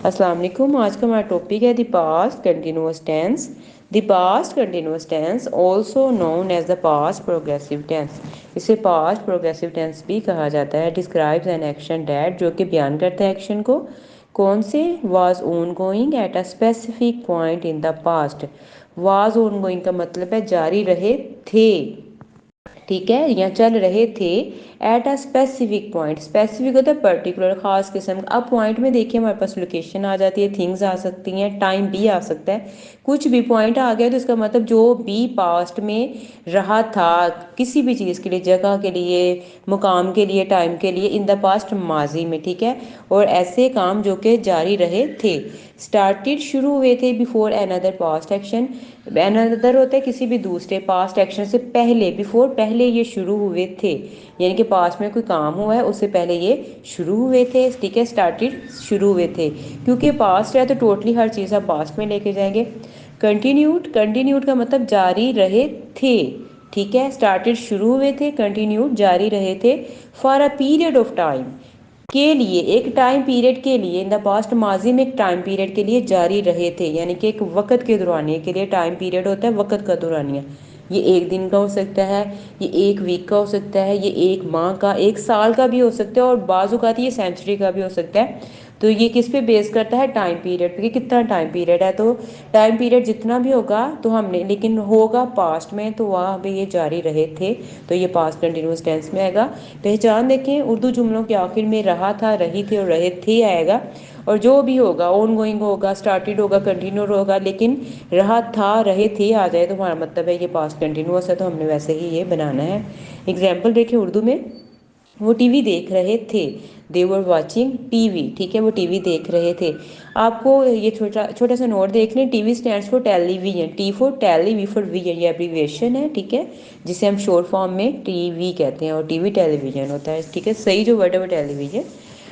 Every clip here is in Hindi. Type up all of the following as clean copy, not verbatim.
अस्सलाम वालेकुम। आज का हमारा टॉपिक है the past continuous tense. The past continuous tense also known as the past progressive tense. इसे पास्ट प्रोग्रेसिव टेंस भी कहा जाता है। डिस्क्राइब्स एन एक्शन डैट, जो कि बयान करता है एक्शन को। कौन से? Was on going at a specific point in the past. Was on going का मतलब है जारी रहे थे, ठीक है, या चल रहे थे। At a specific point, specific होता है पर्टिकुलर, खास किस्म का। अब पॉइंट में देखिए हमारे पास लोकेशन आ जाती है, थिंग्स आ सकती हैं, टाइम भी आ सकता है। कुछ भी पॉइंट आ गया तो इसका मतलब जो भी पास्ट में रहा था किसी भी चीज़ के लिए, जगह के लिए, मुकाम के लिए, टाइम के लिए, इन द पास्ट माजी में, ठीक है। और ऐसे काम जो कि जारी रहे थे। स्टार्टेड शुरू हुए थे before another past action. Another होता है किसी भी दूसरे पास्ट एक्शन से पहले, बिफोर पहले ये शुरू हुए थे, यानी कि पास्ट में कोई काम हुआ है उससे पहले ये शुरू हुए थे, ठीक है। स्टार्टेड शुरू हुए थे, क्योंकि पास्ट है तो टोटली हर चीज़ आप पास्ट में लेके जाएंगे। कंटिन्यूड, कंटिन्यूड का मतलब जारी रहे थे, ठीक है। स्टार्टेड शुरू हुए थे, कंटिन्यूड जारी रहे थे। For a period of time, के लिए, एक टाइम पीरियड के लिए। इन द पास्ट माजी में एक टाइम पीरियड के लिए जारी रहे थे, यानी कि एक वक़्त के दौरानिया के लिए। टाइम पीरियड होता है वक़्त का दौरानिया। ये एक दिन का हो सकता है, ये एक वीक का हो सकता है, ये एक माह का, एक साल का भी हो सकता है, और बाज़ ये सेंचुरी का भी हो सकता है। तो ये किस पे बेस करता है? टाइम पीरियड पे, कि कितना टाइम पीरियड है। तो टाइम पीरियड जितना भी होगा तो हमने, लेकिन होगा पास्ट में, तो वहाँ पे ये जारी रहे थे, तो ये पास्ट कंटिन्यूस टेंस में आएगा। पहचान देखें, उर्दू जुमलों के आखिर में रहा था, रही थी और रहे थे आएगा। और जो भी होगा, ऑन गोइंग होगा, स्टार्टेड होगा, कंटिन्यू होगा, लेकिन रहा था, रहे थे आ जाए तो हमारा मतलब है ये पास्ट कंटिन्यूस है, तो हमने वैसे ही ये बनाना है। एग्जाम्पल देखें उर्दू में, वो टीवी देख रहे थे। दे वर वॉचिंग टीवी, ठीक है, वो टीवी देख रहे थे। आपको ये छोटा छोटा सा नोट देख लें। TV stands for television, T for tele, V for vision, ये एब्रीविएशन है, ठीक है, जिसे हम शॉर्ट फॉर्म में टीवी कहते हैं, और टीवी टेलीविजन होता है, ठीक है। सही जो वर्ड है वो टेलीविजन।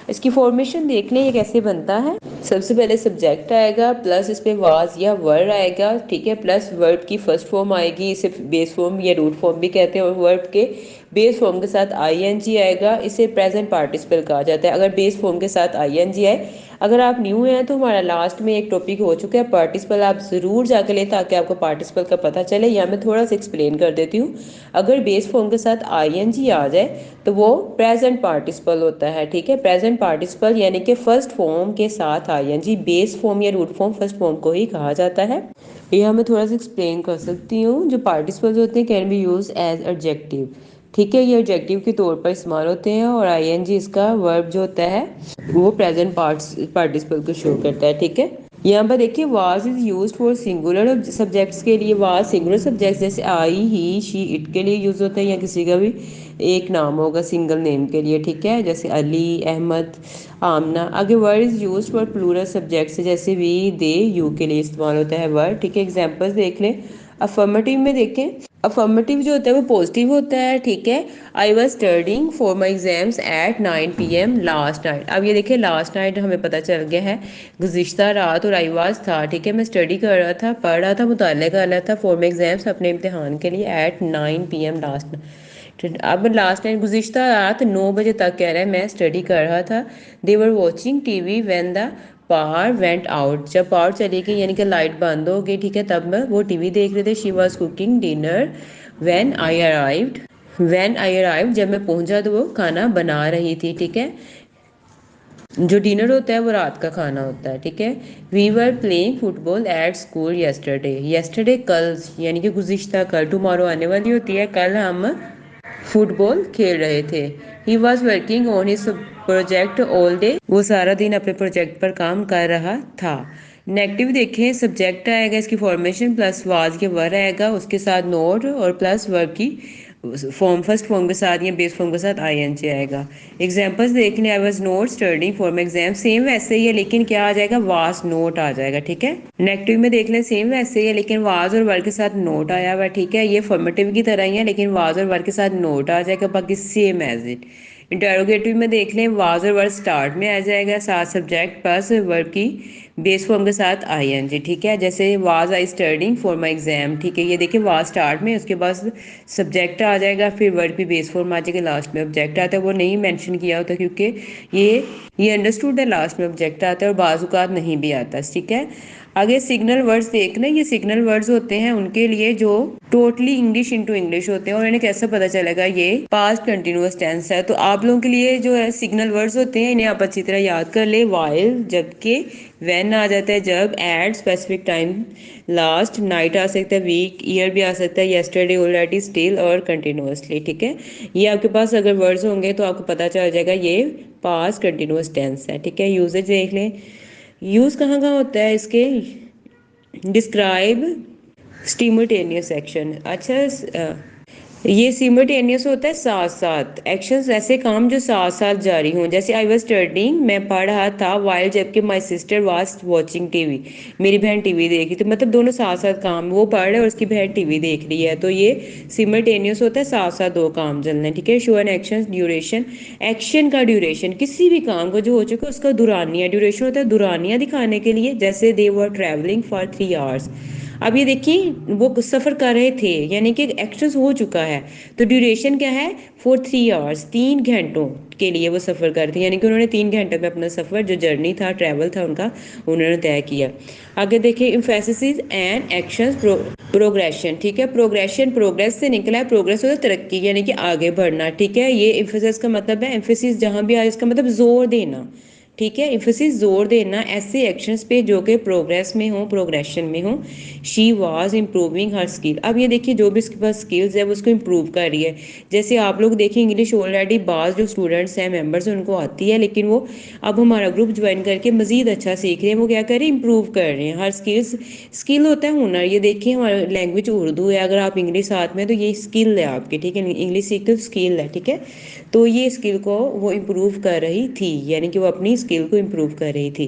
इसकी फॉर्मेशन देख लें, ये कैसे बनता है। सबसे पहले सब्जेक्ट आएगा, प्लस इस पे वाज या वर्ड आएगा, ठीक है, प्लस वर्ब की फर्स्ट फॉर्म आएगी, इसे बेस फॉर्म या रूट फॉर्म भी कहते हैं, और वर्ब के बेस फॉर्म के साथ आईएनजी आएगा, इसे प्रेजेंट पार्टिसिपल कहा जाता है। अगर बेस फॉर्म के साथ आईएनजी आए, अगर आप न्यू हैं तो हमारा लास्ट में एक टॉपिक हो चुका है पार्टिसिपल, आप ज़रूर जाकर लें ताकि आपको पार्टिसिपल का पता चले, या मैं थोड़ा सा एक्सप्लेन कर देती हूँ। अगर बेस फॉर्म के साथ आईएनजी आ जाए तो वो प्रेजेंट पार्टिसिपल होता है, ठीक है। प्रेजेंट पार्टिसिपल यानी कि फर्स्ट फॉर्म के साथ आईएनजी, बेस फॉर्म या रूट फॉर्म फर्स्ट फॉर्म को ही कहा जाता है। यह मैं थोड़ा सा एक्सप्लेन कर सकती हूँ। जो पार्टिसिपल्स होते हैं can be use as adjective, ठीक है, ये एडजेक्टिव के तौर पर इस्तेमाल होते हैं, और आईएनजी इसका वर्ब जो होता है वो प्रेजेंट पार्टिसिपल को शो करता है, ठीक है। यहाँ पर देखिए was is use for singular subjects के लिए। वाज सिंगुलर सब्जेक्ट्स जैसे आई, ही, शी, इट के लिए यूज होता है, या किसी का भी एक नाम होगा सिंगल नेम के लिए, ठीक है, जैसे अली, अहमद, आमना। आगे word is use for plural subjects जैसे वी, दे, यू के लिए इस्तेमाल होता है वर्ड, ठीक है। एग्जाम्पल्स देख लें। अफर्मेटिव में देखें, अफर्मेटिव जो होता है वो पॉजिटिव होता है, ठीक है। I was studying for my exams at 9 PM last night. अब ये देखिए लास्ट नाइट हमें पता चल गया है गुज़िश्ता रात, और आई वॉज था, ठीक है, मैं स्टडी कर रहा था, पढ़ रहा था, मुताला कर रहा था, फॉर माई एग्जाम्स अपने इम्तिहान के लिए, एट 9 PM लास्ट। अब लास्ट नाइट गुज़िश्ता रात 9 बजे तक कह रहा है मैं स्टडी कर रहा था। They were watching TV when the power went out, जब पावर चली गई यानी कि लाइट बंद हो गई, ठीक है, तब वो टीवी देख रहे थे। She was cooking dinner when I arrived, when I arrived जब मैं पहुंचा तो वो खाना बना रही थी, ठीक है। जो डिनर होता है वो रात का खाना होता है, ठीक है। We were playing football at school yesterday, yesterday कल, यानी कि गुज़िश्ता कल, टुमारो आने वाली होती है, कल हम फुटबॉल खेल रहे थे। He was working on his project all day, वो सारा दिन अपने प्रोजेक्ट पर काम कर रहा था। नेगेटिव देखें, सब्जेक्ट आएगा, इसकी फॉर्मेशन प्लस वाज के वर्ड आएगा, उसके साथ नोट, और प्लस वर्ब की फॉर्म फर्स्ट फॉर्म के साथ या बेस फॉर्म के साथ आईएनजी आएगा। एग्जांपल्स देख लें। I was not studying for my exam, same वैसे ही है लेकिन क्या आ जाएगा, वाज नोट आ जाएगा, ठीक है। नेगेटिव में देख लें, सेम वैसे ही है लेकिन वाज और वर्ड के साथ नोट आया हुआ है, ठीक है। ये फॉर्मेटिव की तरह ही है लेकिन वाज और वर्ड के साथ नोट आ जाएगा, बाकी सेम एज इट। इंटरोगेटिव में देख लें, वाज और वर्ड स्टार्ट में आ जाएगा, साथ सब्जेक्ट प्लस वर्ब की बेस फॉर्म के साथ आईएनजी, ठीक है। जैसे was I studying for my exam, ठीक है, ये देखिए वाज स्टार्ट में, उसके बाद सब्जेक्ट आ जाएगा, फिर वर्ड की बेस फॉर्म आ जाएगा, लास्ट में ऑब्जेक्ट आता है। वो नहीं मेंशन किया होता क्योंकि ये अंडरस्टूड है, लास्ट में ऑब्जेक्ट आता है और बाजुकात नहीं भी आता, ठीक है। आगे सिग्नल वर्ड्स देखना, ये सिग्नल वर्ड्स होते हैं उनके लिए जो टोटली इंग्लिश इनटू इंग्लिश होते हैं, और इन्हें कैसे पता चलेगा ये पास्ट कंटिन्यूअस टेंस है। तो आप लोगों के लिए जो है सिग्नल वर्ड्स होते हैं, इन्हें आप अच्छी तरह याद कर ले। वाइल जबकि, व्हेन आ जाता है जब, at specific time, last, night आ सकता है, वीक, ईयर भी आ सकता है, येस्टरडे, ऑलरेडी, स्टिल और कंटिन्यूअसली, ठीक है। ये आपके पास अगर वर्ड्स होंगे तो आपको पता चल जाएगा ये पास्ट कंटिन्यूअस टेंस है, ठीक है। यूजेज देख लें, यूज कहाँ कहाँ होता है इसके। डिस्क्राइब स्टिमुटेनियस एक्शन, अच्छा ये सिमल्टेनियस होता है साथ साथ, एक्शंस ऐसे काम जो साथ साथ जारी हों। जैसे आई वाज स्टडिंग, मैं पढ़ रहा था, वाइल जबकि my sister was watching TV, मेरी बहन टीवी देख रही थी। मतलब दोनों साथ साथ काम, वो पढ़ रहे और उसकी बहन टीवी देख रही है, तो ये सिमल्टेनियस होता है, साथ साथ दो काम चल रहे हैं, ठीक है। Show an action duration, action का ड्यूरेशन, किसी भी काम को जो हो चुका है उसका दुरानिया, ड्यूरेशन होता है दुरानिया दिखाने के लिए। जैसे दे वर ट्रैवलिंग फॉर 3 आवर्स, अब ये देखिए वो सफ़र कर रहे थे, यानी कि एक्शन हो चुका है, तो ड्यूरेशन क्या है, फॉर 3 आवर्स, 3 घंटों के लिए वो सफ़र करते हैं, यानी कि उन्होंने 3 घंटे में अपना सफ़र, जो जर्नी था, ट्रैवल था उनका, उन्होंने तय किया। आगे देखिए, इम्फेसिस एंड एक्शन प्रोग्रेशन, ठीक है। प्रोग्रेशन प्रोग्रेस से निकला है, प्रोग्रेस होता है तरक्की, यानी कि आगे बढ़ना, ठीक है। ये इम्फेसिस का मतलब है, एम्फेसिस जहाँ भी आए इसका मतलब जोर देना, ठीक है। इम्फेसिस जोर देना ऐसे एक्शंस पे जो कि प्रोग्रेस में हो, प्रोग्रेशन में हो। She was improving her skill, अब ये देखिए जो भी उसके पास स्किल्स है वो उसको इम्प्रूव कर रही है। जैसे आप लोग देखिए इंग्लिश ऑलरेडी बाज जो स्टूडेंट्स हैं, मेंबर्स हैं, उनको आती है, लेकिन वो अब हमारा ग्रुप ज्वाइन करके मजीद अच्छा सीख रहे हैं। वो क्या कर रहे हैं, इम्प्रूव कर रहे हैं हर स्किल्स। स्किल होता है हुनर, ये देखिए हमारा लैंग्वेज उर्दू है, अगर आप इंग्लिश साथ में तो ये स्किल है आपकी, ठीक है। इंग्लिश सीखते हो स्किल है, ठीक है। तो ये स्किल को वो इम्प्रूव कर रही थी, यानी कि वो अपनी स्किल को इम्प्रूव कर रही थी।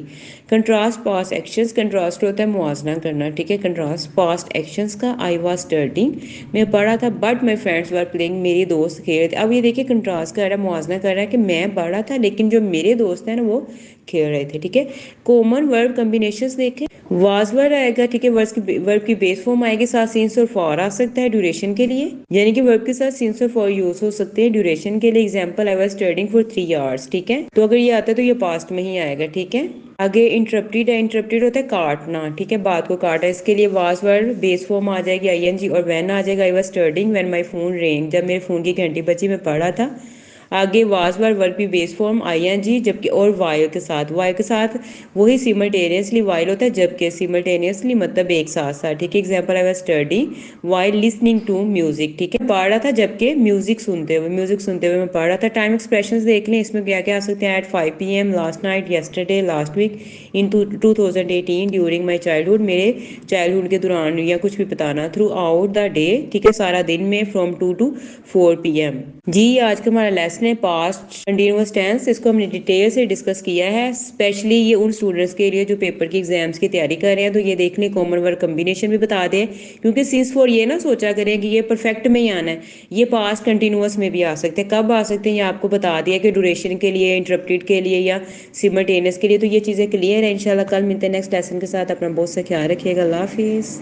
कंट्रास्ट पास्ट एक्शंस, कंट्रास्ट होता है मुआवजना करना, ठीक है। कंट्रास्ट पास्ट एक्शंस का, आई वाज स्टडिंग, मैं पढ़ा था, but my friends were playing, मेरे दोस्त खेल रहे थे। अब ये देखिए कंट्रास्ट कर रहा है, मुआवजना कर रहा है कि मैं पढ़ा था लेकिन जो मेरे दोस्त हैं ना वो खेल रहे थे, ठीक है। कॉमन वर्ब कॉम्बिनेशंस देखें, वाज वर्ड आएगा, ठीक है। वर्ब की बेस फॉर्म आएगी, साथ सिंस और फॉर आ सकता है ड्यूरेशन के लिए, यानी कि वर्ब के साथ सिंस और फॉर यूज हो सकते हैं ड्यूरेशन के लिए। Example, I was studying for 3 hours, ठीक है। तो अगर ये आता है तो ये पास्ट में ही आएगा, ठीक है। आगे इंटरप्टेड है, इंटरप्टेड होता है काटना, ठीक है, बात को काटा। इसके लिए वाज वर्ड बेस फॉर्म आ जाएगी आईएनजी, और व्हेन आ जाएगा, I was studying when my phone ring, जब मेरे फोन की घंटी बजी मैं पढ़ा था। आगे वाज वर्ब की बेस फॉर्म आईएनजी, जबकि और वाइल के साथ वही सिमल्टेनियसली वाइल होता है, जबकि सिमल्टेनियसली मतलब एक साथ साथ, ठीक है। Example, I was study while listening to music, ठीक है, पढ़ रहा था जबकि म्यूजिक सुनते हुए मैं पढ़ रहा था। टाइम एक्सप्रेशंस देख लें, इसमें क्या क्या आ सकते हैं। At 5 PM, last night, yesterday, last week, in 2018, during my childhood, मेरे चाइल्डहुड के दौरान, या कुछ भी बताना। थ्रू आउट द डे, ठीक है, सारा दिन में, फ्रॉम 2 to 4 PM। जी आज का हमारा लेसन है पास्ट कंटिन्यूअस टेंस, इसको हमने डिटेल से डिस्कस किया है, स्पेशली ये उन स्टूडेंट्स के लिए जो पेपर की एग्जाम्स की तैयारी कर रहे हैं। तो ये देख लें, कॉमन वर्ड कम्बिनेशन भी बता दें, क्योंकि सिंस फॉर ये ना सोचा करें कि ये परफेक्ट में ही आना है, ये पास्ट कंटिन्यूअस में भी आ सकते हैं। कब आ सकते हैं ये आपको बता दिया कि ड्यूरेशन के लिए, इंटरप्टेड के लिए या सिमल्टेनियस के लिए। तो ये चीज़ें क्लियर है। इंशाल्लाह कल मिलते हैं नेक्स्ट लेसन के साथ। अपना बहुत सा ख्याल रखिएगा। अल्लाह हाफिज़।